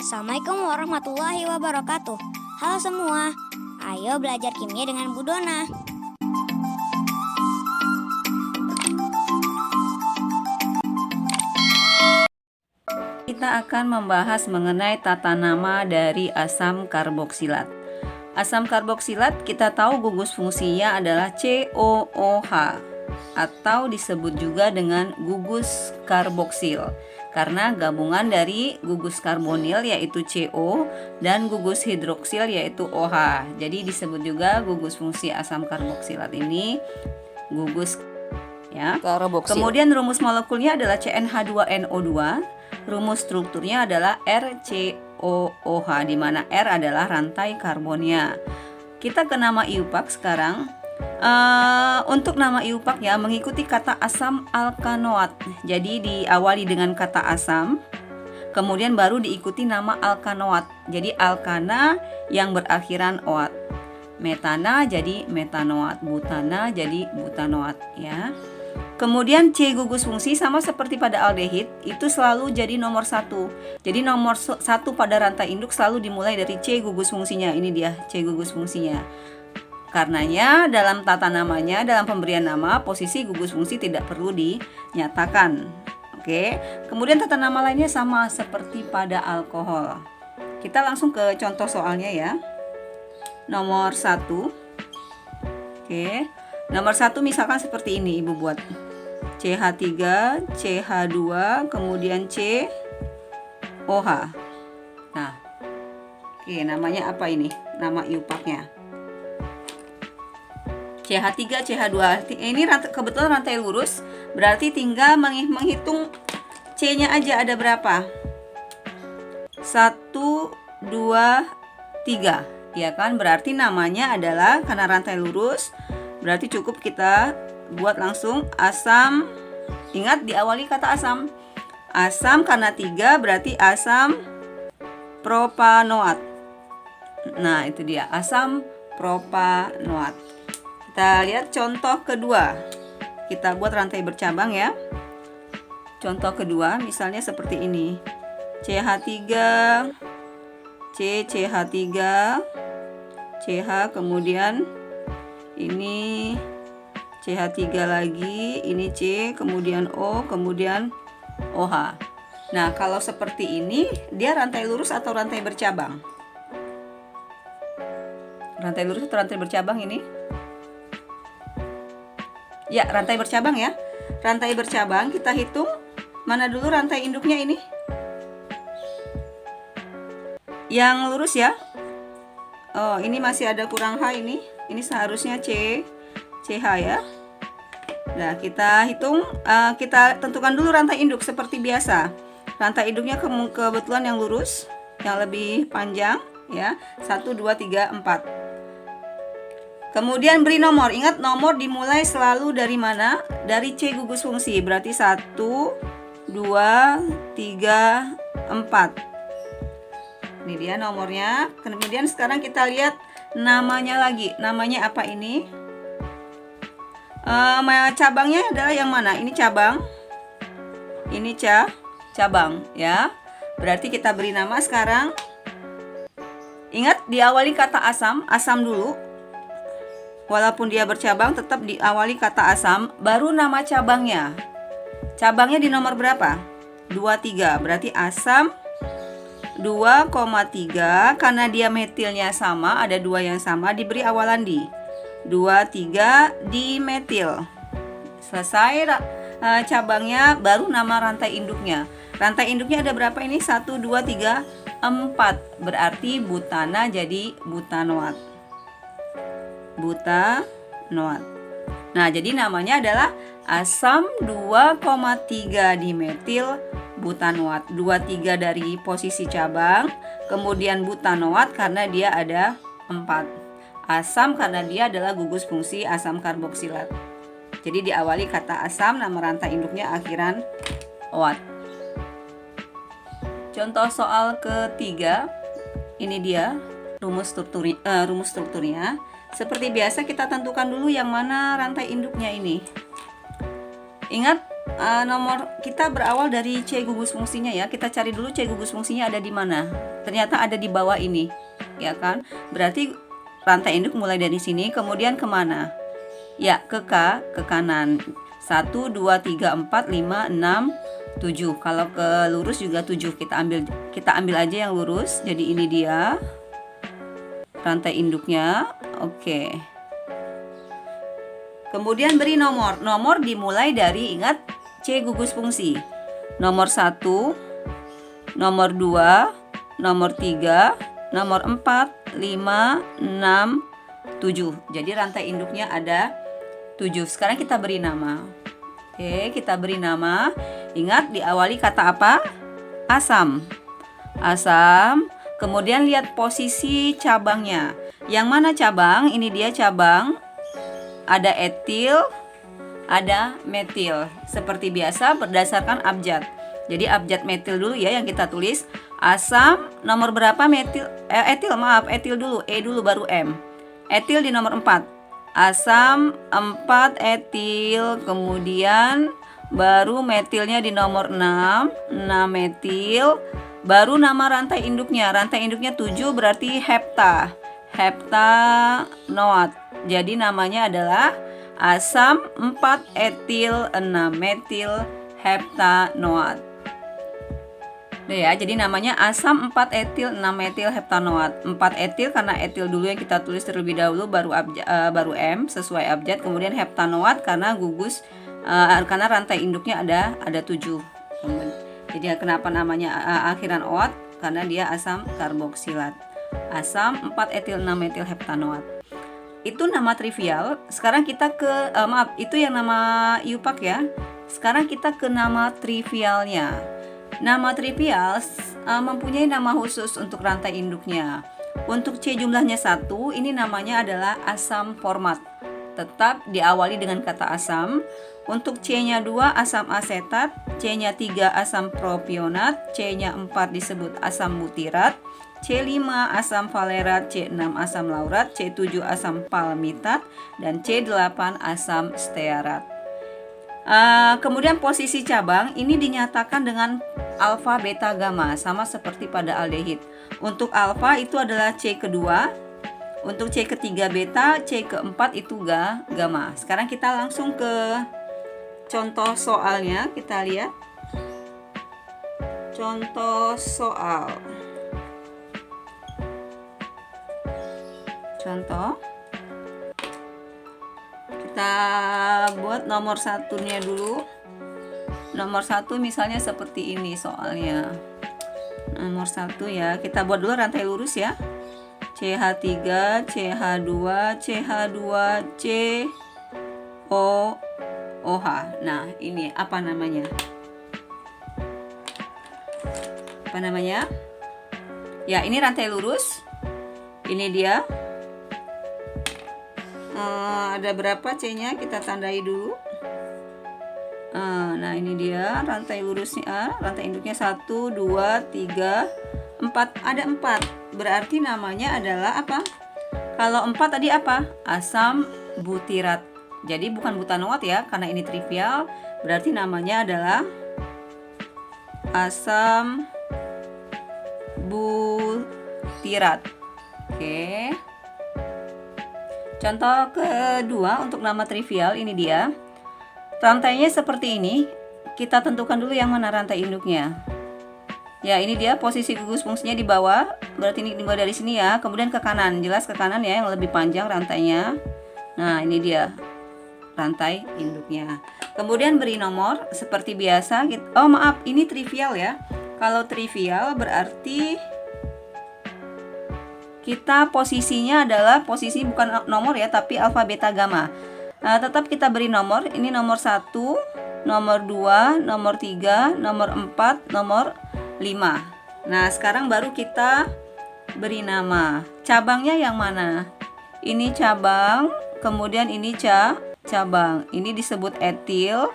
Assalamualaikum warahmatullahi wabarakatuh. Halo semua, ayo belajar kimia dengan Bu Dona. Kita akan membahas mengenai tata nama dari asam karboksilat. Asam karboksilat kita tahu gugus fungsinya adalah COOH atau disebut juga dengan gugus karboksil karena gabungan dari gugus karbonil yaitu CO dan gugus hidroksil yaitu OH. Jadi disebut juga gugus fungsi asam karboksilat ini gugus ya. Karboksil. Kemudian rumus molekulnya adalah CnH2NO2. Rumus strukturnya adalah RCOOH di mana R adalah rantai karbonnya. Kita ke nama IUPAC sekarang. Untuk nama IUPAC ya mengikuti kata asam alkanoat. Jadi diawali dengan kata asam, kemudian baru diikuti nama alkanoat. Jadi alkana yang berakhiran oat. Metana jadi metanoat, butana jadi butanoat ya. Kemudian C gugus fungsi sama seperti pada aldehid itu selalu jadi nomor 1. Jadi nomor 1 pada rantai induk selalu dimulai dari C gugus fungsinya. Ini dia C gugus fungsinya. Karenanya dalam tata namanya, dalam pemberian nama, posisi gugus fungsi tidak perlu dinyatakan. Oke. Kemudian tata nama lainnya sama seperti pada alkohol. Kita langsung ke contoh soalnya ya. Nomor 1. Oke. Nomor 1 misalkan seperti ini Ibu buat. CH3, CH2, kemudian COH. Nah. Oke, namanya apa ini? Nama IUPAC-nya. CH3, CH2. Ini kebetulan rantai lurus, berarti tinggal menghitung C-nya aja ada berapa? 1, 2, 3. Ya kan? Berarti namanya adalah karena rantai lurus, berarti cukup kita buat langsung asam. Ingat diawali kata asam. Asam karena 3 berarti asam propanoat. Nah, itu dia asam propanoat. Kita lihat contoh kedua. Kita buat rantai bercabang ya. Contoh kedua misalnya seperti ini. CH3, CH3, CH, kemudian ini CH3 lagi, ini C, kemudian O, kemudian OH. Nah, kalau seperti ini dia rantai lurus atau rantai bercabang? Rantai lurus atau rantai bercabang ini? Ya, rantai bercabang ya. Rantai bercabang kita hitung. Mana dulu rantai induknya ini? Yang lurus ya. Oh, ini masih ada kurang H ini. Ini seharusnya CH ya. Nah, kita hitung, kita tentukan dulu rantai induk seperti biasa. Rantai induknya kebetulan yang lurus, yang lebih panjang ya. 1, 2, 3, 4. Kemudian beri nomor. Ingat nomor dimulai selalu dari mana? Dari C gugus fungsi. Berarti 1, 2, 3, 4. Ini dia nomornya. Kemudian sekarang kita lihat namanya lagi. Namanya apa ini? Cabangnya adalah yang mana? Ini cabang. Ini cabang ya. Berarti kita beri nama sekarang. Ingat diawali kata asam. Asam dulu. Walaupun dia bercabang tetap diawali kata asam, baru nama cabangnya. Cabangnya di nomor berapa? 23. Berarti asam 2,3 karena dia metilnya sama, ada 2 yang sama, diberi awalan di 23 dimetil. Selesai cabangnya, baru nama rantai induknya. Rantai induknya ada berapa ini? 1, 2, 3, 4. Berarti butana jadi butanoat. Butanoat. Nah, jadi namanya adalah asam 2,3 dimetil butanoat. 23 dari posisi cabang, kemudian butanoat karena dia ada 4. Asam karena dia adalah gugus fungsi asam karboksilat. Jadi diawali kata asam, nama rantai induknya akhiran oat. Contoh soal ketiga. Ini dia rumus strukturnya. Seperti biasa kita tentukan dulu yang mana rantai induknya ini. Ingat nomor kita berawal dari C gugus fungsinya ya. Kita cari dulu C gugus fungsinya ada di mana. Ternyata ada di bawah ini, ya kan? Berarti rantai induk mulai dari sini, kemudian kemana? Ya, ke kanan. 1, 2, 3, 4, 5, 6, 7. Kalau ke lurus juga 7. Kita ambil aja yang lurus. Jadi ini dia rantai induknya. Oke. Kemudian beri nomor. Nomor dimulai dari, ingat, C gugus fungsi. Nomor 1, nomor 2, nomor 3, nomor 4, 5, 6, 7. Jadi rantai induknya ada 7. Sekarang kita beri nama. Oke, kita beri nama. Ingat, diawali kata apa? Asam. Asam. Kemudian lihat posisi cabangnya. Yang mana cabang? Ini dia cabang. Ada etil, ada metil. Seperti biasa berdasarkan abjad. Jadi abjad metil dulu ya yang kita tulis. Asam nomor berapa metil? Etil dulu. E dulu baru M. Etil di nomor 4. Asam 4 etil. Kemudian baru metilnya di nomor 6. 6 metil. Baru nama rantai induknya. Rantai induknya 7 berarti hepta. Heptanoat. Jadi namanya adalah asam 4 etil 6 metil heptanoat. Ya, jadi namanya asam 4 etil 6 metil heptanoat. 4 etil karena etil dulu yang kita tulis terlebih dahulu baru M sesuai abjad. Kemudian heptanoat karena gugus karena rantai induknya ada 7. Jadi kenapa namanya akhiran oat? Karena dia asam karboksilat. Asam 4 etil 6 metil heptanoat. Itu nama trivial. Sekarang kita ke itu yang nama IUPAC ya. Sekarang kita ke nama trivialnya. Nama trivial mempunyai nama khusus untuk rantai induknya. Untuk C jumlahnya 1, ini namanya adalah asam format. Tetap diawali dengan kata asam. Untuk C-nya 2 asam asetat, C-nya 3 asam propionat, C-nya 4 disebut asam butirat, C5 asam valerat, C6 asam laurat, C7 asam palmitat, dan C8 asam stearat. Kemudian posisi cabang ini dinyatakan dengan alfa, beta, gamma, sama seperti pada aldehid. Untuk alfa itu adalah C kedua, untuk C ketiga beta, C keempat itu gamma. Sekarang kita langsung ke contoh soalnya, kita lihat. Contoh soal. Contoh. Kita buat nomor satunya dulu. Nomor 1 misalnya seperti ini soalnya. Nomor 1 ya, kita buat dulu rantai lurus ya. CH3, CH2, CH2, COOH. Nah, ini apa namanya? Apa namanya? Ya, ini rantai lurus. Ini dia. Ada berapa C-nya? Kita tandai dulu. Nah, ini dia rantai lurusnya. Rantai induknya 1, 2, 3, 4. Ada 4. Berarti namanya adalah apa? Kalau 4 tadi apa? Asam butirat. Jadi bukan butanoat ya, karena ini trivial. Berarti namanya adalah asam butirat. Oke. Contoh kedua untuk nama trivial, ini dia. Rantainya seperti ini. Kita tentukan dulu yang mana rantai induknya. Ya, ini dia posisi gugus fungsinya di bawah. Berarti ini dimulai dari sini ya. Kemudian ke kanan. Jelas ke kanan ya, yang lebih panjang rantainya. Nah, ini dia rantai induknya. Kemudian beri nomor seperti biasa. Oh, maaf, ini trivial ya. Kalau trivial berarti kita posisinya adalah posisi bukan nomor ya, tapi alfa, beta, gamma. Tetap kita beri nomor. Ini nomor 1, nomor 2, nomor 3, nomor 4, nomor 5. Nah, sekarang baru kita beri nama. Cabangnya yang mana? Ini cabang, kemudian ini cabang. Ini disebut etil,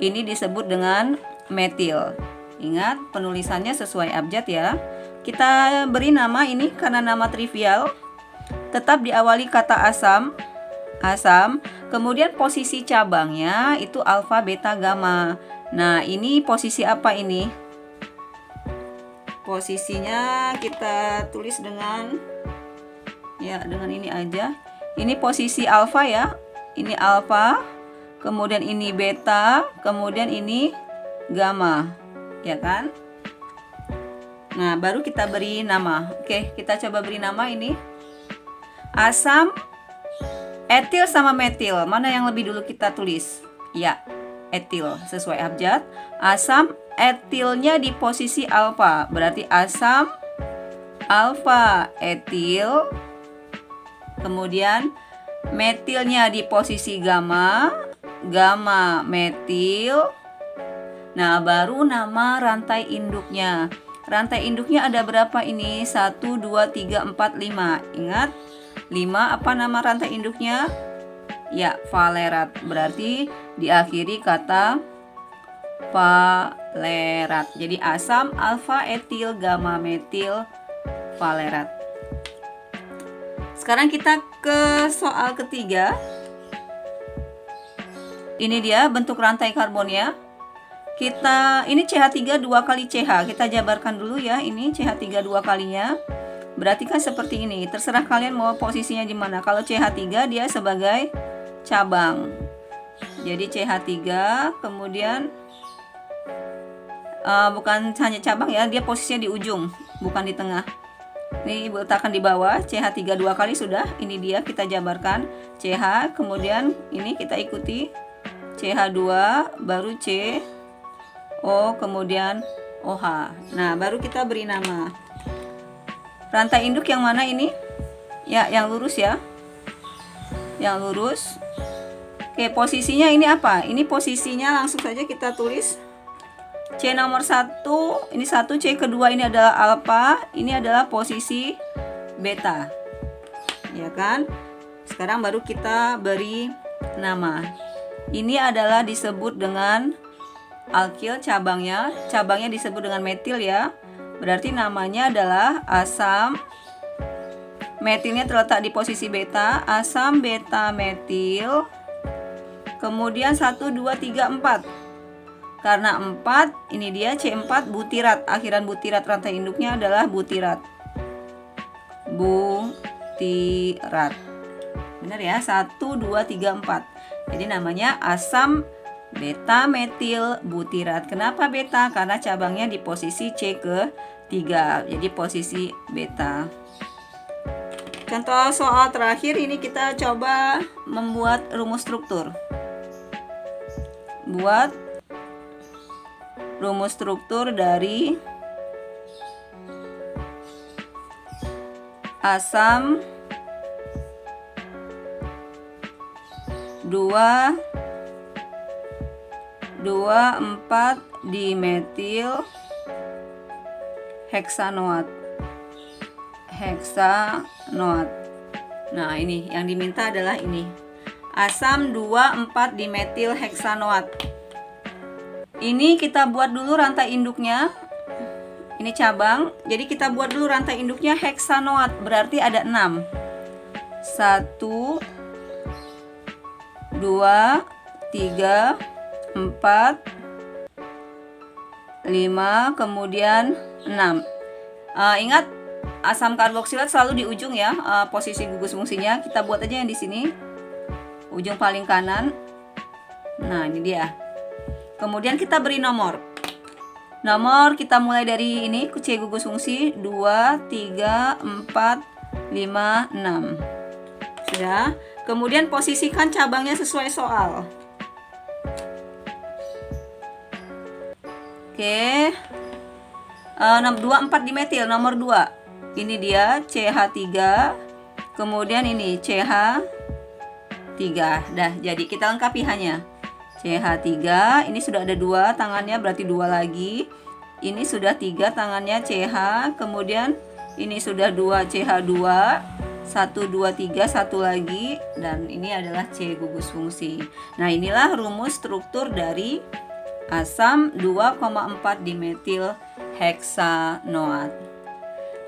ini disebut dengan metil. Ingat, penulisannya sesuai abjad ya. Kita beri nama ini karena nama trivial. Tetap diawali kata asam. Kemudian posisi cabangnya itu alfa, beta, gamma. Nah, ini posisi apa ini? Posisinya kita tulis dengan ini aja. Ini posisi alfa ya. Ini alfa, kemudian ini beta, kemudian ini gamma. Ya kan? Nah, baru kita beri nama. Oke, kita coba beri nama ini. Asam etil sama metil. Mana yang lebih dulu kita tulis? Ya, etil sesuai abjad. Asam etilnya di posisi alfa. Berarti asam alfa etil. Kemudian metilnya di posisi gamma. Gamma metil. Nah, baru nama rantai induknya. Rantai induknya ada berapa ini? 1, 2, 3, 4, 5. Ingat, 5 apa nama rantai induknya? Ya, valerat. Berarti diakhiri kata valerat. Jadi asam alfa etil gamma metil valerat. Sekarang kita ke soal ketiga. Ini dia bentuk rantai karbonnya. Ini CH3 2 kali CH. Kita jabarkan dulu ya. Ini CH3 2 kalinya. Berarti kan seperti ini. Terserah kalian mau posisinya di mana. Kalau CH3 dia sebagai cabang. Jadi CH3 kemudian bukan hanya cabang ya, dia posisinya di ujung, bukan di tengah. Ini Ibu letakkan di bawah. CH3 2 kali sudah. Ini dia kita jabarkan. CH kemudian ini kita ikuti CH2 baru C O kemudian OH. Nah, baru kita beri nama. Rantai induk yang mana ini? Ya, yang lurus ya. Yang lurus. Oke, posisinya ini apa? Ini posisinya langsung saja kita tulis. C nomor 1, ini 1, C kedua ini adalah alfa, ini adalah posisi beta. Ya kan? Sekarang baru kita beri nama. Ini adalah disebut dengan alkil cabangnya disebut dengan metil ya. Berarti namanya adalah asam. Metilnya terletak di posisi beta, asam beta metil. Kemudian 1 2 3 4. Karena 4, ini dia C4 butirat. Akhiran butirat rantai induknya adalah butirat. Butirat. Benar ya? 1 2 3 4. Jadi namanya asam beta metil butirat. Kenapa beta? Karena cabangnya di posisi C ke-3. Jadi posisi beta. Contoh soal terakhir ini kita coba membuat rumus struktur. Buat rumus struktur dari asam 2,4 dimetil heksanoat. Nah, ini yang diminta adalah ini. Asam 2,4 dimetil heksanoat. Ini kita buat dulu rantai induknya. Ini cabang. Jadi kita buat dulu rantai induknya heksanoat. Berarti ada 6. 1 2 3 4 5 kemudian 6. Ingat asam karboksilat selalu di ujung ya, posisi gugus fungsinya. Kita buat aja yang di sini. Ujung paling kanan. Nah, ini dia. Kemudian kita beri nomor. Nomor kita mulai dari ini, C gugus fungsi 2 3 4 5 6. Sudah. Kemudian posisikan cabangnya sesuai soal. Oke. 2,4 dimetil nomor 2. Ini dia CH3. Kemudian ini CH3. Dah, jadi kita lengkapi hanya CH3. Ini sudah ada 2 tangannya, berarti 2 lagi. Ini sudah 3 tangannya CH. Kemudian ini sudah 2 CH2. 1 2 3 1 lagi, dan ini adalah C gugus fungsi. Nah, inilah rumus struktur dari asam 2,4 dimetil heksanoat.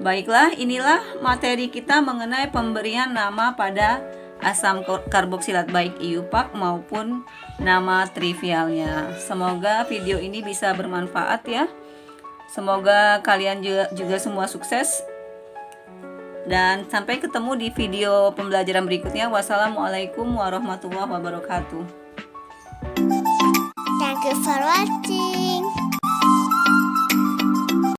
Baiklah, inilah materi kita mengenai pemberian nama pada asam karboksilat baik IUPAC maupun nama trivialnya. Semoga video ini bisa bermanfaat ya. Semoga kalian juga semua sukses. Dan sampai ketemu di video pembelajaran berikutnya. Wassalamualaikum warahmatullahi wabarakatuh. Thank you for watching.